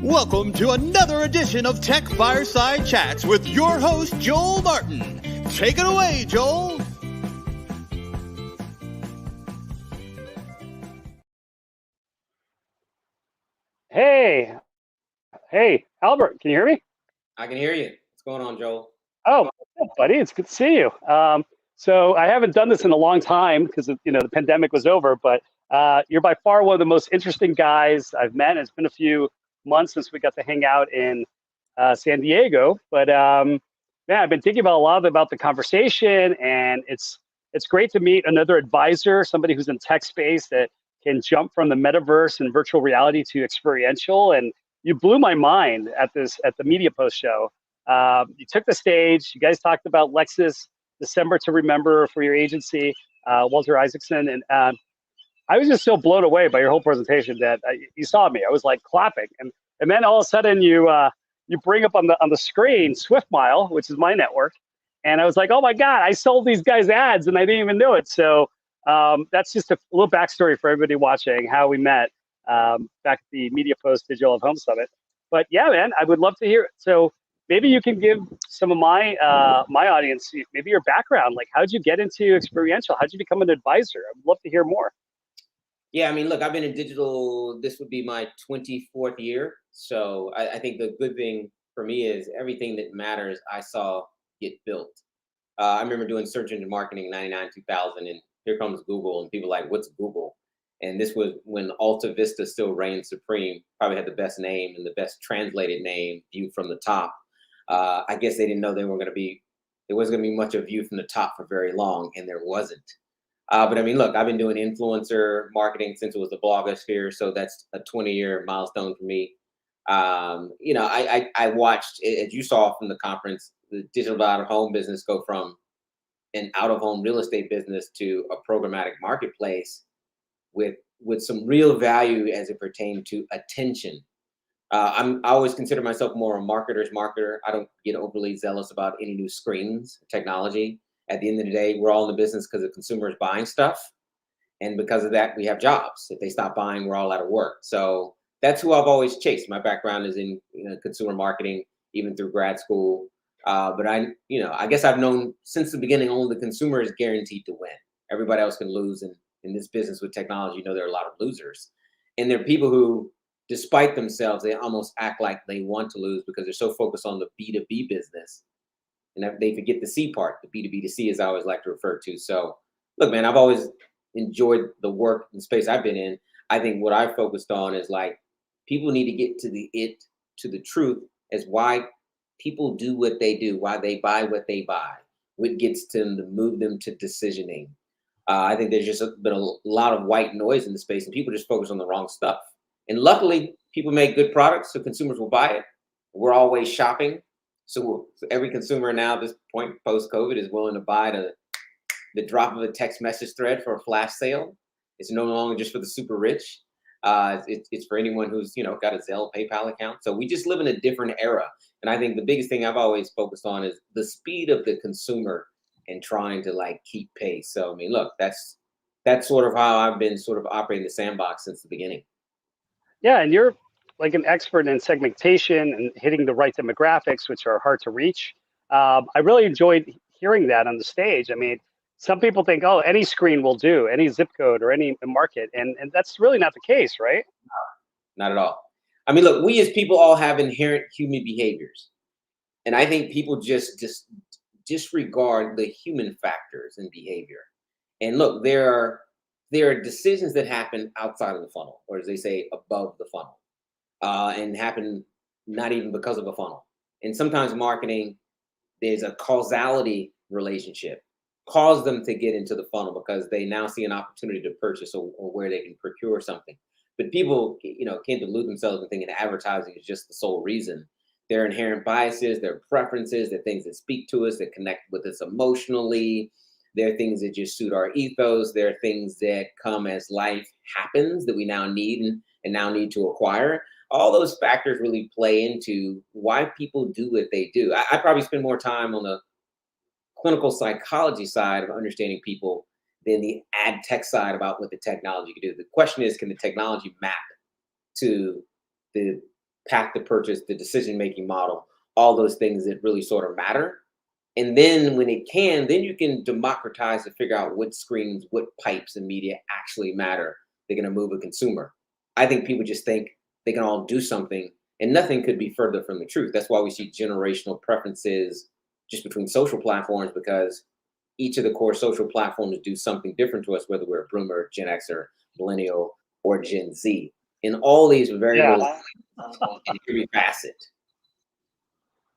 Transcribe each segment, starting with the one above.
Welcome to another edition of Tech Fireside Chats with your host, Joel Martin. Take it away, Joel. Hey, Albert, can you hear me? I can hear you. What's going on, Joel? Oh, what's up, buddy? It's good to see you. So I haven't done this in a long time because the pandemic was over, but you're by far one of the most interesting guys I've met. It's been a few months since we got to hang out in San Diego, but man, I've been thinking about the conversation, and it's great to meet another advisor, somebody who's in tech space that can jump from the metaverse and virtual reality to experiential. And you blew my mind at the MediaPost show. You took the stage. You guys talked about Lexus December to Remember for your agency, Walton Isaacson, and I was just so blown away by your whole presentation that you saw me. I was like clapping, and then all of a sudden you bring up on the screen Swift Mile, which is my network, and I was like, oh my God, I sold these guys ads and I didn't even know it. So that's just a little backstory for everybody watching how we met back at the MediaPost Digital of Home Summit. But yeah, man, I would love to hear it. So maybe you can give some of my audience maybe your background. Like, how'd you get into experiential? How'd you become an advisor? I'd love to hear more. Yeah, I mean, look, I've been in digital. This would be my 24th year. So I think the good thing for me is everything that matters I saw get built. I remember doing search engine marketing in 99, 2000, and here comes Google, and people like, what's Google? And this was when Alta Vista still reigned supreme, probably had the best name and the best translated name, viewed from the top. I guess they didn't know there wasn't going to be much of view from the top for very long, and there wasn't. But I mean, look, I've been doing influencer marketing since it was the blogosphere, so that's a 20-year milestone for me. I watched, as you saw from the conference, the digital out-of-home business go from an out-of-home real estate business to a programmatic marketplace with some real value as it pertained to attention. I always consider myself more a marketer's marketer. I don't get overly zealous about any new screens, technology. At the end of the day, we're all in the business because the consumer is buying stuff. And because of that, we have jobs. If they stop buying, we're all out of work. So that's who I've always chased. My background is in consumer marketing, even through grad school. But I guess I've known since the beginning, only the consumer is guaranteed to win. Everybody else can lose. And in this business with technology, there are a lot of losers. And there are people who, despite themselves, they almost act like they want to lose because they're so focused on the B2B business. And they forget the C part, the B2B2C, as I always like to refer to. So, look, man, I've always enjoyed the work and space I've been in. I think what I focused on is like people need to get to the truth as why people do what they do, why they buy what they buy, what gets them to move them to decisioning. I think there's just been a lot of white noise in the space, and people just focus on the wrong stuff. And luckily, people make good products, so consumers will buy it. We're always shopping. So every consumer now at this point, post-COVID, is willing to buy the drop of a text message thread for a flash sale. It's no longer just for the super rich. It's for anyone who's got a Zelle, PayPal account. So we just live in a different era. And I think the biggest thing I've always focused on is the speed of the consumer and trying to keep pace. So I mean, look, that's sort of how I've been sort of operating the sandbox since the beginning. Yeah, and you're like an expert in segmentation and hitting the right demographics, which are hard to reach. I really enjoyed hearing that on the stage. I mean, some people think, oh, any screen will do, any zip code or any market, and that's really not the case, right? No, not at all. I mean, look, we as people all have inherent human behaviors, and I think people just disregard the human factors in behavior. And look, there are decisions that happen outside of the funnel, or as they say, above the funnel. And happen not even because of a funnel. And sometimes marketing, there's a causality relationship, cause them to get into the funnel because they now see an opportunity to purchase or where they can procure something. But people, can't delude themselves and thinking advertising is just the sole reason. There are inherent biases, there are preferences, there are things that speak to us, that connect with us emotionally. There are things that just suit our ethos. There are things that come as life happens that we now need and now need to acquire. All those factors really play into why people do what they do. I probably spend more time on the clinical psychology side of understanding people than the ad tech side about what the technology can do. The question is, can the technology map to the path to purchase, the decision-making model, all those things that really sort of matter. And then when it can, then you can democratize to figure out what screens, what pipes and media actually matter. They're going to move a consumer. I think people just think they can all do something, and nothing could be further from the truth. That's why we see generational preferences just between social platforms, because each of the core social platforms do something different to us, whether we're a Boomer, Gen Xer, Millennial, or Gen Z. And all these variables in every facet.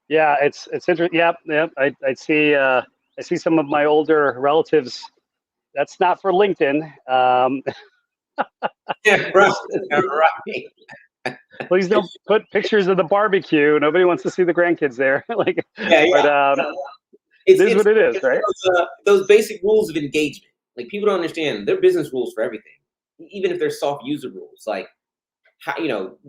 Yeah, it's interesting. Yeah. I see some of my older relatives. That's not for LinkedIn. Yeah, right. Please don't put pictures of the barbecue. Nobody wants to see the grandkids there. Like, yeah. But it's what it is, right? Those basic rules of engagement. Like, people don't understand. They're business rules for everything, even if they're soft user rules. Like, how,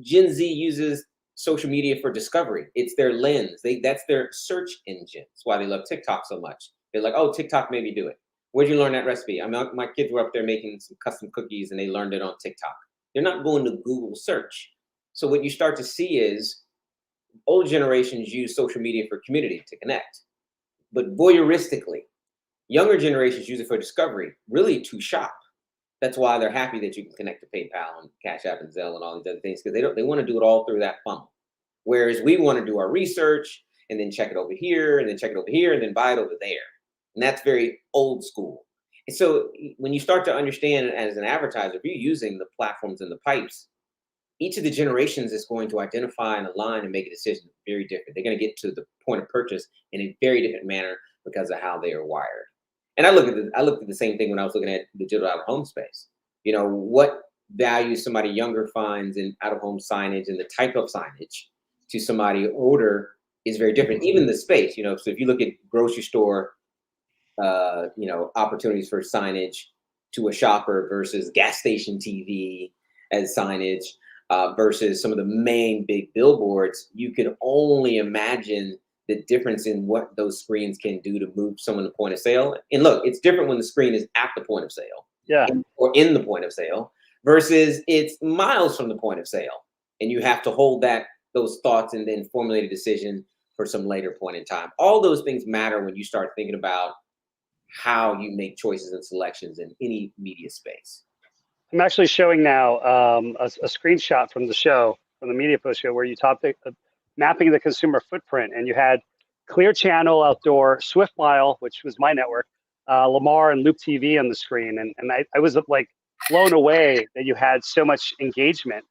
Gen Z uses social media for discovery. It's their lens. That's their search engine. That's why they love TikTok so much. They're like, oh, TikTok made me do it. Where'd you learn that recipe? I mean, my kids were up there making some custom cookies and they learned it on TikTok. They're not going to Google search. So what you start to see is old generations use social media for community, to connect. But voyeuristically, younger generations use it for discovery, really to shop. That's why they're happy that you can connect to PayPal and Cash App and Zelle and all these other things, because they want to do it all through that funnel. Whereas we want to do our research and then check it over here and then check it over here and then buy it over there. And that's very old school. And so when you start to understand as an advertiser, if you're using the platforms and the pipes, each of the generations is going to identify and align and make a decision very different. They're going to get to the point of purchase in a very different manner because of how they are wired. And I looked at the same thing when I was looking at the digital out-of-home space. What value somebody younger finds in out-of-home signage and the type of signage to somebody older is very different. Even the space, so if you look at grocery store, opportunities for signage to a shopper versus gas station TV as signage versus some of the main big billboards, you can only imagine the difference in what those screens can do to move someone to point of sale. And look, it's different when the screen is at the point of sale, or in the point of sale, versus it's miles from the point of sale. And you have to hold those thoughts and then formulate a decision for some later point in time. All those things matter when you start thinking about how you make choices and selections in any media space. I'm actually showing now a screenshot from the show, from the MediaPost show, where you talked mapping the consumer footprint, and you had Clear Channel Outdoor, Swift Mile, which was my network, Lamar and Loop TV on the screen, and I was like blown away that you had so much engagement,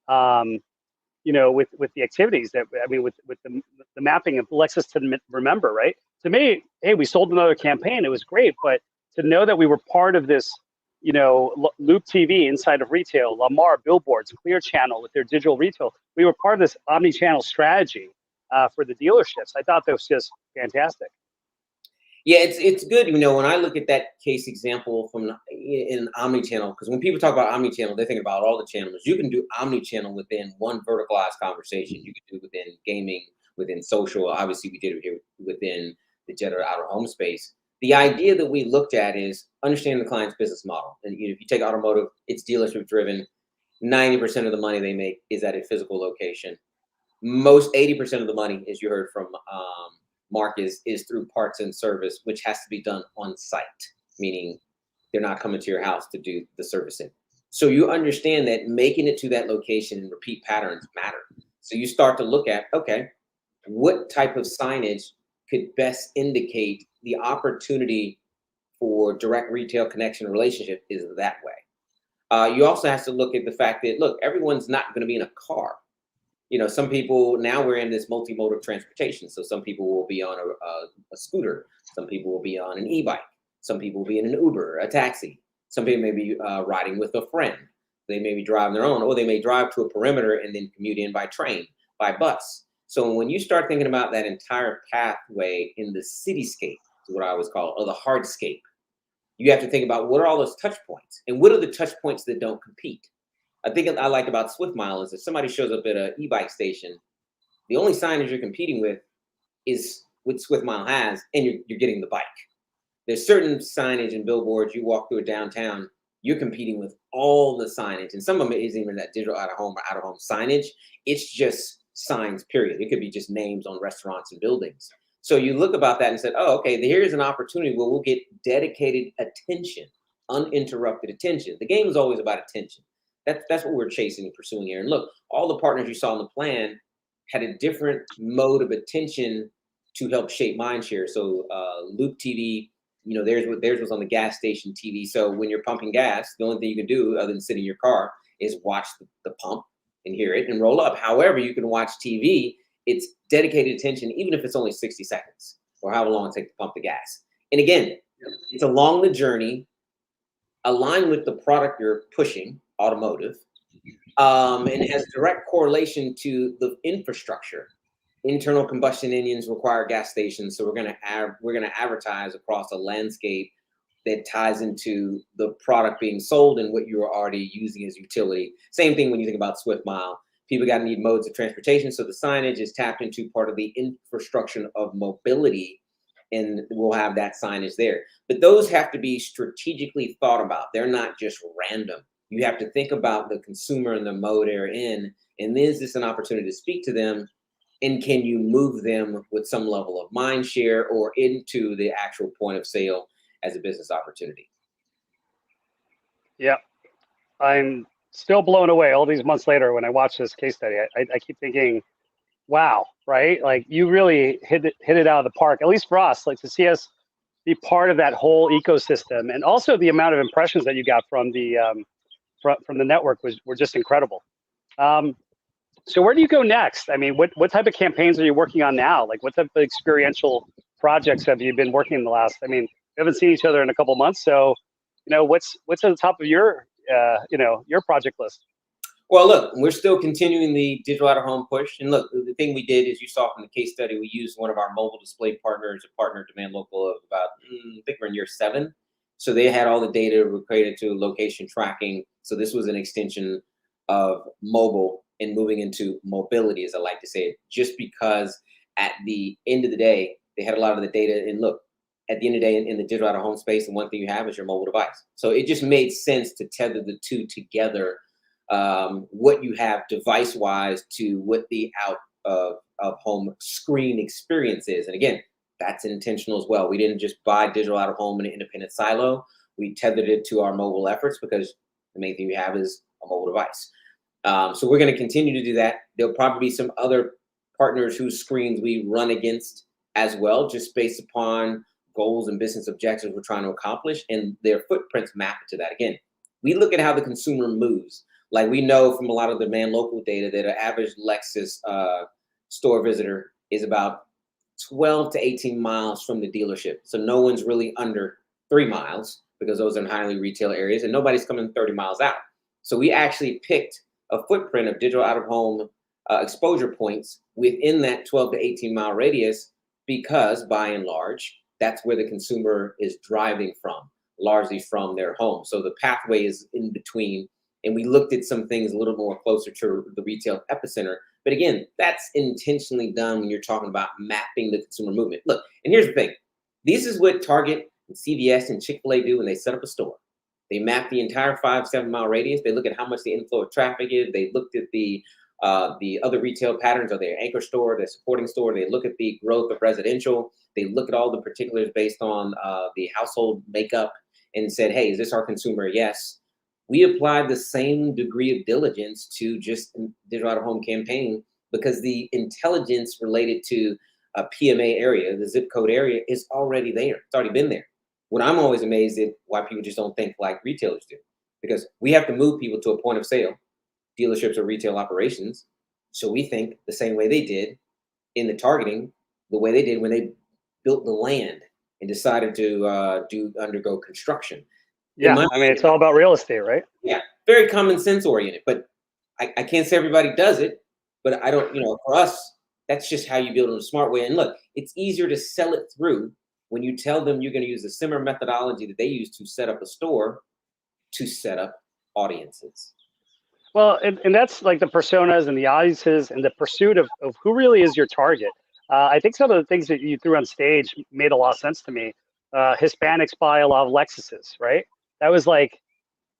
with the activities with the mapping of Lexus to Remember, right? To me, hey, we sold another campaign. It was great, but to know that we were part of this, Loop TV inside of retail, Lamar billboards, Clear Channel with their digital retail, we were part of this omni-channel strategy for the dealerships. I thought that was just fantastic. Yeah, it's good. When I look at that case example in omni-channel, because when people talk about omni-channel, they think about all the channels. You can do omni-channel within one verticalized conversation. You can do it within gaming, within social. Obviously, we did it here within the digital out-of-home space. The idea that we looked at is understanding the client's business model. And if you take automotive, it's dealership driven. 90% of the money they make is at a physical location. Most 80% of the money, as you heard from Mark, is through parts and service, which has to be done on site, meaning they're not coming to your house to do the servicing. So you understand that making it to that location and repeat patterns matter. So you start to look at, okay, what type of signage could best indicate the opportunity for direct retail connection relationship is that way. You also have to look at the fact that, look, everyone's not going to be in a car. Some people, now we're in this multimodal transportation. So some people will be on a scooter. Some people will be on an e-bike. Some people will be in an Uber, a taxi. Some people may be riding with a friend. They may be driving their own, or they may drive to a perimeter and then commute in by train, by bus. So when you start thinking about that entire pathway in the cityscape, is what I always call it, or the hardscape, you have to think about what are all those touch points and what are the touch points that don't compete. I think I like about Swift Mile is if somebody shows up at an e-bike station, the only signage you're competing with is what Swift Mile has, and you're getting the bike. There's certain signage and billboards, you walk through a downtown, you're competing with all the signage, and some of it isn't even that digital out-of-home or out-of-home signage. It's just signs, period. It could be just names on restaurants and buildings. So you look about that and said, oh, okay, here's an opportunity where we'll get dedicated attention, uninterrupted attention. The game is always about attention. That's what we're chasing and pursuing here. And look, all the partners you saw in the plan had a different mode of attention to help shape mindshare. So Loop TV, theirs was on the gas station TV. So when you're pumping gas, the only thing you can do other than sit in your car is watch the pump and hear it and roll up. However, you can watch TV. It's dedicated attention, even if it's only 60 seconds or however long it takes to pump the gas. And again, it's along the journey, aligned with the product you're pushing, automotive, and it has direct correlation to the infrastructure. Internal combustion engines require gas stations, so we're going to advertise across a landscape that ties into the product being sold and what you're already using as utility. Same thing when you think about Swift Mile. People got to need modes of transportation, so the signage is tapped into part of the infrastructure of mobility, and we'll have that signage there. But those have to be strategically thought about. They're not just random. You have to think about the consumer and the mode they're in, and is this an opportunity to speak to them, and can you move them with some level of mind share or into the actual point of sale as a business opportunity? Yeah, I'm still blown away all these months later when I watch this case study. I keep thinking, wow, right? Like you really hit it out of the park, at least for us, like to see us be part of that whole ecosystem. And also the amount of impressions that you got from the network were just incredible. So where do you go next? I mean, what type of campaigns are you working on now? Like what type of experiential projects have you been working in the last, I mean, we haven't seen each other in a couple of months. So, what's at the top of your project list? Well, look, we're still continuing the digital out-of-home push. And look, the thing we did, as you saw from the case study, we used one of our mobile display partners, a partner Demand Local of about, I think we're in year 7. So they had all the data related to location tracking. So this was an extension of mobile and moving into mobility, as I like to say it, just because at the end of the day, they had a lot of the data. And look, at the end of the day, in the digital out-of-home space, the one thing you have is your mobile device. So it just made sense to tether the two together. What you have device-wise to what the out-of-home screen experience is. And again, that's intentional as well. We didn't just buy digital out-of-home in an independent silo. We tethered it to our mobile efforts because the main thing we have is a mobile device. So we're going to continue to do that. There'll probably be some other partners whose screens we run against as well, just based upon goals and business objectives we're trying to accomplish, and their footprints map to that. Again, we look at how the consumer moves. Like we know from a lot of the Demand Local data that an average Lexus store visitor is about 12 to 18 miles from the dealership. So no one's really under 3 miles because those are in highly retail areas, and nobody's coming 30 miles out. So we actually picked a footprint of digital out-of-home exposure points within that 12 to 18 mile radius because by and large, that's where the consumer is driving from, largely from their home. So the pathway is in between. And we looked at some things a little more closer to the retail epicenter. But again, that's intentionally done when you're talking about mapping the consumer movement. Look, and here's the thing. This is what Target and CVS and Chick-fil-A do when they set up a store. They map the entire 5-7 mile radius. They look at how much the inflow of traffic is. They looked at the other retail patterns of their anchor store, their supporting store. They look at the growth of residential. They look at all the particulars based on the household makeup and said, hey, is this our consumer? Yes. We applied the same degree of diligence to just digital out-of-home campaign because the intelligence related to a PMA area, the zip code area, is already there. It's already been there. What I'm always amazed at why people just don't think like retailers do, because we have to move people to a point of sale, dealerships or retail operations. So we think the same way they did in the targeting, the way they did when they built the land and decided to undergo construction. Yeah, I mean, it's all about real estate, right? Yeah, very common sense oriented, but I can't say everybody does it, but I don't, for us, that's just how you build it in a smart way. And look, it's easier to sell it through when you tell them you're going to use a similar methodology that they use to set up a store to set up audiences. Well, and that's like the personas and the audiences and the pursuit of who really is your target. I think some of the things that you threw on stage made a lot of sense to me. Hispanics buy a lot of Lexuses, right? That was like,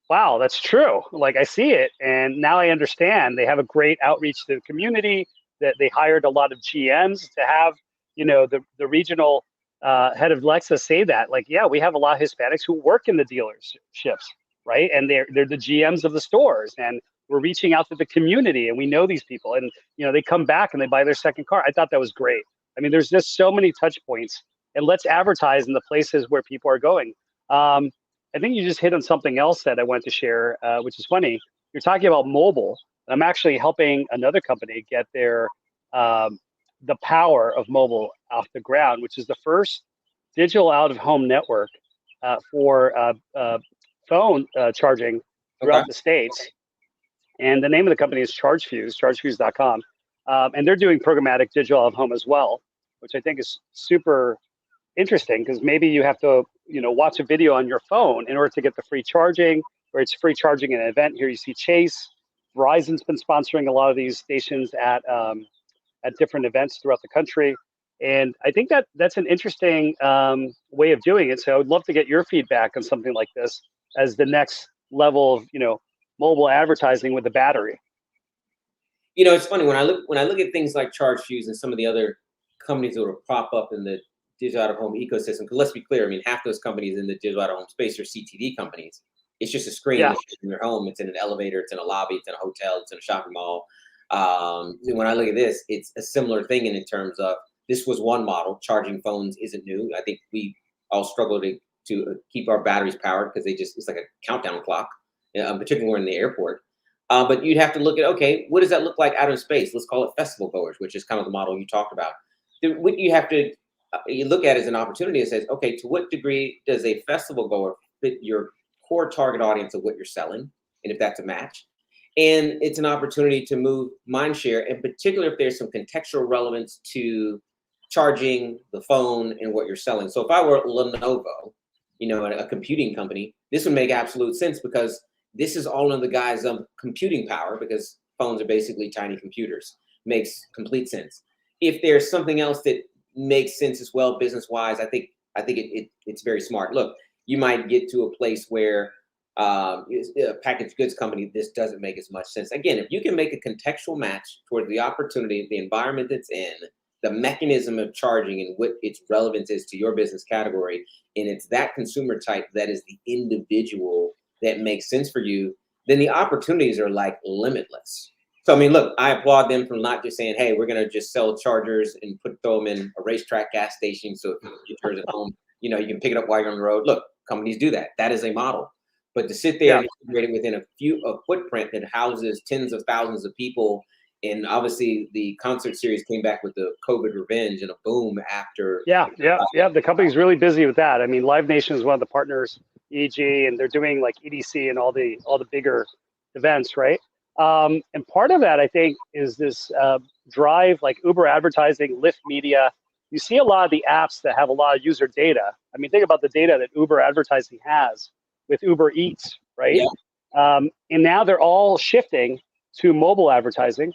wow, that's true. Like I see it. And now I understand they have a great outreach to the community. that they hired a lot of GMs to have, the regional head of Lexus say that, like, yeah, we have a lot of Hispanics who work in the dealerships, right? And they're the GMs of the stores, and we're reaching out to the community, and we know these people, and they come back and they buy their second car. I thought that was great. I mean, there's just so many touch points, and let's advertise in the places where people are going. I think you just hit on something else that I wanted to share, which is funny. You're talking about mobile. I'm actually helping another company get their the power of mobile off the ground, which is the first digital out-of-home network for phone charging throughout the States. And the name of the company is ChargeFuse, chargefuse.com. And they're doing programmatic digital out-of-home as well, which I think is super interesting, because maybe you have to watch a video on your phone in order to get the free charging, or it's free charging at an event. Here you see Chase. Verizon's been sponsoring a lot of these stations at different events throughout the country. And I think that's an interesting way of doing it. So I would love to get your feedback on something like this as the next level of, mobile advertising with the battery. It's funny when I look at things like ChargeFuse and some of the other companies that will prop up in the digital out-of-home ecosystem. Because let's be clear, I mean, half those companies in the digital out-of-home space are CTV companies. It's just a screen in your home. It's in an elevator. It's in a lobby. It's in a hotel. It's in a shopping mall. When I look at this, it's a similar thing in terms of, this was one model. Charging phones isn't new. I think we all struggle to keep our batteries powered because it's like a countdown clock, particularly when we're in the airport. But you'd have to look at, okay, what does that look like out of space? Let's call it festival goers, which is kind of the model you talked about. What you have to you look at as an opportunity that says, okay, to what degree does a festival goer fit your core target audience of what you're selling, and if that's a match? And it's an opportunity to move mind share, in particular if there's some contextual relevance to charging the phone and what you're selling. So if I were Lenovo, a computing company, this would make absolute sense, because this is all in the guise of computing power, because phones are basically tiny computers. Makes complete sense. If there's something else that makes sense as well, business-wise, I think it's very smart. Look, you might get to a place where a packaged goods company, this doesn't make as much sense. Again, if you can make a contextual match toward the opportunity, the environment that's in, the mechanism of charging and what its relevance is to your business category, and it's that consumer type that is the individual that makes sense for you, then the opportunities are like limitless. So, I mean, look, I applaud them for not just saying, hey, we're going to just sell chargers and throw them in a racetrack gas station. So if you get yours at home, you can pick it up while you're on the road. Look, companies do that. That is a model. But to sit there and integrate it within a footprint that houses tens of thousands of people, and obviously the concert series came back with the COVID revenge and a boom after. The company's really busy with that. I mean, Live Nation is one of the partners, EG, and they're doing like EDC and all the bigger events, right? And part of that, I think, is this drive, like Uber advertising, Lyft media. You see a lot of the apps that have a lot of user data. I mean, think about the data that Uber advertising has with Uber Eats, right? Yeah. And now they're all shifting to mobile advertising,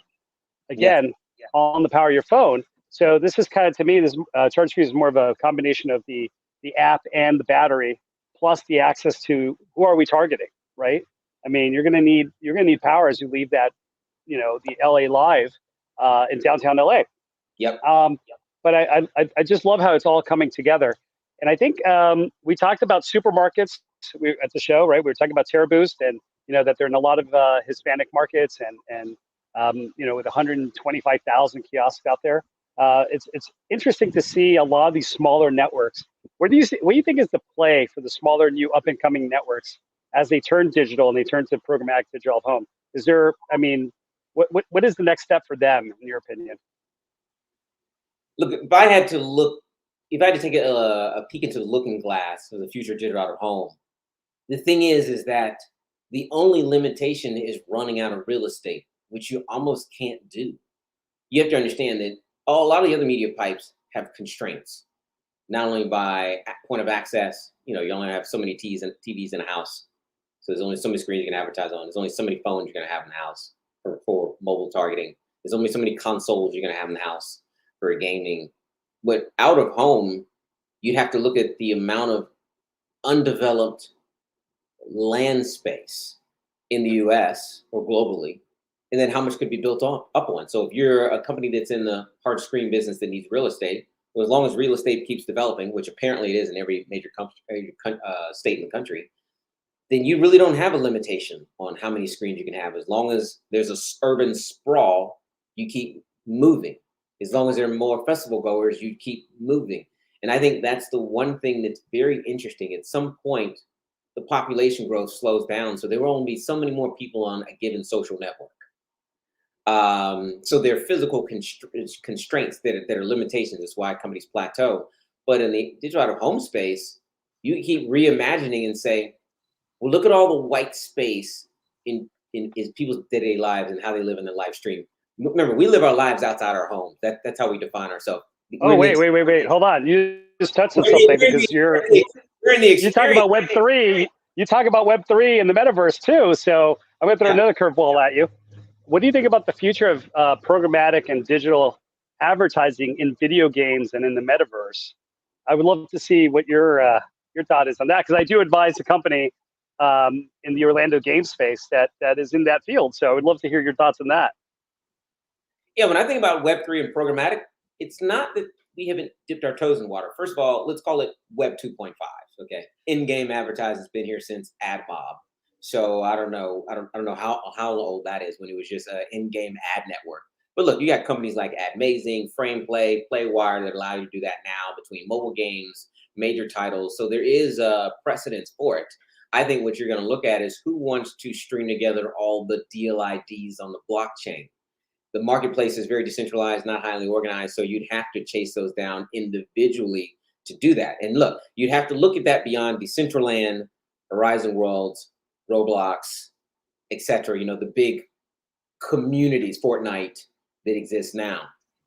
again, on the power of your phone. So this is kind of, to me, this ChargeFuse is more of a combination of the app and the battery, plus the access to who are we targeting, right? I mean, you're gonna need power as you leave that, the LA Live in downtown LA. Yep. But I just love how it's all coming together. And I think we talked about supermarkets at the show, right? We were talking about Terra Boost, and that they're in a lot of Hispanic markets, and with 125,000 kiosks out there. It's interesting to see a lot of these smaller networks. What do you think is the play for the smaller, new, up and coming networks as they turn digital and they turn to programmatic digital home? Is there, I mean, what is the next step for them, in your opinion? Look, if I had to take a peek into the looking glass of the future digital out of home, the thing is that the only limitation is running out of real estate, which you almost can't do. You have to understand that a lot of the other media pipes have constraints, not only by point of access. You only have so many TVs in a house, so there's only so many screens you can advertise on. There's only so many phones you're going to have in the house for mobile targeting. There's only so many consoles you're going to have in the house for gaming. But out of home, you'd have to look at the amount of undeveloped land space in the US or globally and then how much could be built up on. So if you're a company that's in the hard screen business that needs real estate, well, as long as real estate keeps developing, which apparently it is in every major state in the country, then you really don't have a limitation on how many screens you can have. As long as there's a urban sprawl, you keep moving. As long as there are more festival goers, you keep moving. And I think that's the one thing that's very interesting. At some point, the population growth slows down, so there will only be so many more people on a given social network. So there are physical constraints that are limitations. That's why companies plateau. But in the digital out of home space, you keep reimagining and say, well, look at all the white space in people's day-to-day lives and how they live in their live stream. Remember, we live our lives outside our home. That's how we define ourselves. Wait. Hold on. You just touched on something because you talk about Web3. You talk about Web3 and the metaverse too. So I'm going to throw another curveball at you. What do you think about the future of programmatic and digital advertising in video games and in the metaverse? I would love to see what your thought is on that, because I do advise a company in the Orlando game space that is in that field. So I would love to hear your thoughts on that. Yeah, when I think about Web3 and programmatic, it's not that we haven't dipped our toes in water. First of all, let's call it Web 2.5. Okay, in-game advertising has been here since AdMob. So I don't know how old that is, when it was just an in-game ad network. But look, you got companies like AdMazing, FramePlay, PlayWire that allow you to do that now between mobile games, major titles. So there is a precedence for it. I think what you're going to look at is who wants to string together all the deal IDs on the blockchain. The marketplace is very decentralized, not highly organized, so you'd have to chase those down individually to do that. And look, you'd have to look at that beyond Decentraland, Horizon Worlds, Roblox, etc. The big communities, Fortnite, that exist now,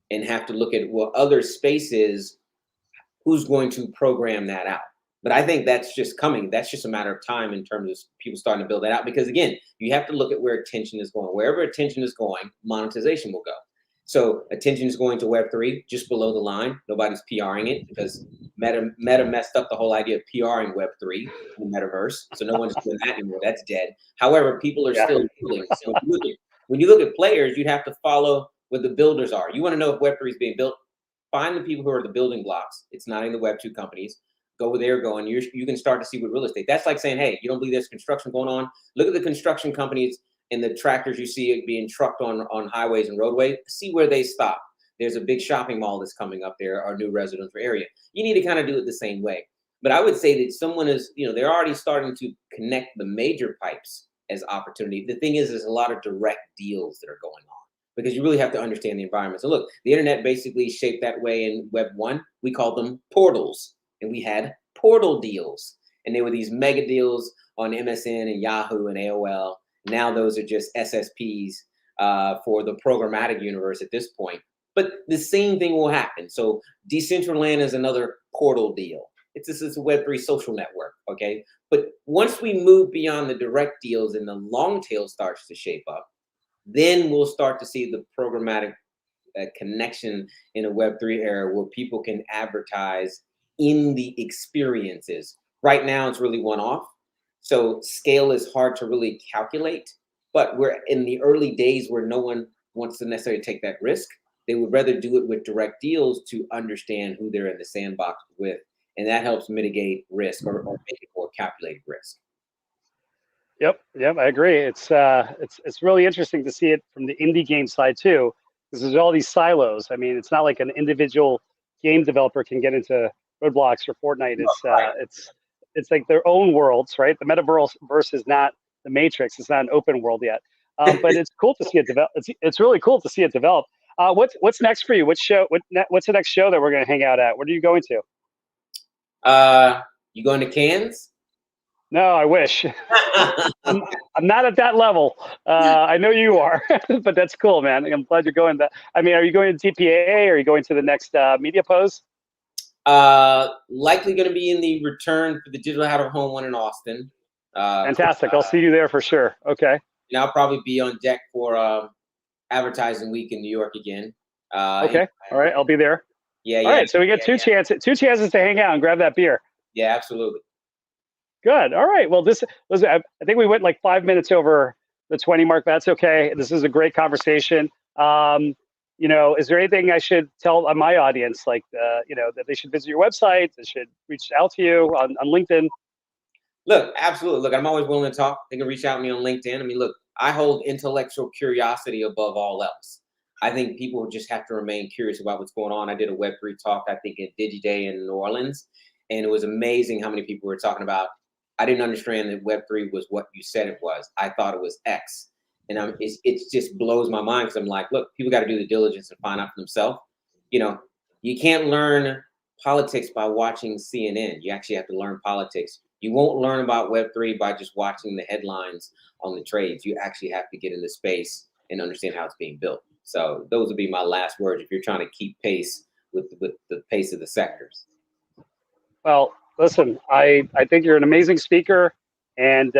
and have to look at what other spaces, who's going to program that out. But I think that's just coming. That's just a matter of time in terms of people starting to build that out. Because again, you have to look at where attention is going. Wherever attention is going, monetization will go. So attention is going to Web3, just below the line. Nobody's PRing it because Meta messed up the whole idea of PRing Web3 in the metaverse. So no one's doing that anymore. That's dead. However, people are still building. So when you look at players, you'd have to follow what the builders are. You want to know if Web3 is being built, find the people who are the building blocks. It's not in the Web2 companies. Go where they're going. You can start to see with real estate. That's like saying, hey, you don't believe there's construction going on? Look at the construction companies and the tractors you see it being trucked on highways and roadways. See where they stop. There's a big shopping mall that's coming up there, our new residential area. You need to kind of do it the same way. But I would say that someone is, they're already starting to connect the major pipes as opportunity. The thing is, there's a lot of direct deals that are going on because you really have to understand the environment. So look, the internet basically shaped that way in Web 1. We called them portals. And we had portal deals, and they were these mega deals on MSN and Yahoo and AOL. Now those are just SSPs for the programmatic universe at this point. But the same thing will happen. So Decentraland is another portal deal. It's a Web3 social network, okay? But once we move beyond the direct deals and the long tail starts to shape up, then we'll start to see the programmatic connection in a Web3 era where people can advertise in the experiences. Right now, it's really one-off. So scale is hard to really calculate, but we're in the early days where no one wants to necessarily take that risk. They would rather do it with direct deals to understand who they're in the sandbox with. And that helps mitigate risk or make it more calculated risk. Yep, I agree. It's really interesting to see it from the indie game side too, because there's all these silos. I mean, it's not like an individual game developer can get into Roblox or Fortnite. It's like their own worlds, right? The metaverse is not the Matrix. It's not an open world yet, but it's cool to see it develop. It's really cool to see it develop. What's next for you? What's the next show that we're going to hang out at? What are you going to? You going to Cannes? No, I wish. I'm not at that level. I know you are, but that's cool, man. I'm glad you're going. Are you going to TPA or are you going to the next MediaPost? Likely going to be in the return for the digital out of home one in Austin. Fantastic. I'll see you there for sure. Okay. And I'll probably be on deck for advertising week in New York again. Okay. All right. I'll be there. Yeah. All right. So we get two chances to hang out and grab that beer. Yeah, absolutely. Good. All right. Well, I think we went like 5 minutes over the 20 mark. That's okay. This is a great conversation. Is there anything I should tell my audience, like, that they should visit your website, they should reach out to you on LinkedIn? Look, absolutely. Look, I'm always willing to talk. They can reach out to me on LinkedIn. I mean, look, I hold intellectual curiosity above all else. I think people just have to remain curious about what's going on. I did a Web3 talk, I think, at DigiDay in New Orleans, and it was amazing how many people were talking about, I didn't understand that Web3 was what you said it was. I thought it was X. And it just blows my mind, because I'm like, look, people got to do the diligence and find out for themselves. You can't learn politics by watching CNN. You actually have to learn politics. You won't learn about Web3 by just watching the headlines on the trades. You actually have to get in the space and understand how it's being built. So those would be my last words if you're trying to keep pace with the pace of the sectors. Well, listen, I think you're an amazing speaker. And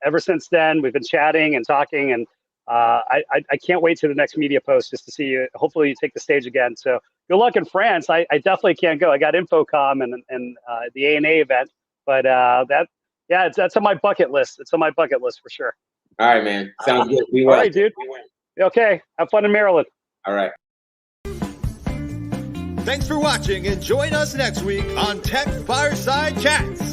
ever since then, we've been chatting and talking, and I can't wait to the next MediaPost just to see you. Hopefully you take the stage again. So good luck in France. I definitely can't go. I got Infocom and the ANA event, but that's on my bucket list. It's on my bucket list for sure. All right, man. Sounds good. We All right, dude. Okay. Have fun in Maryland. All right. Thanks for watching, and join us next week on Tech Fireside Chats.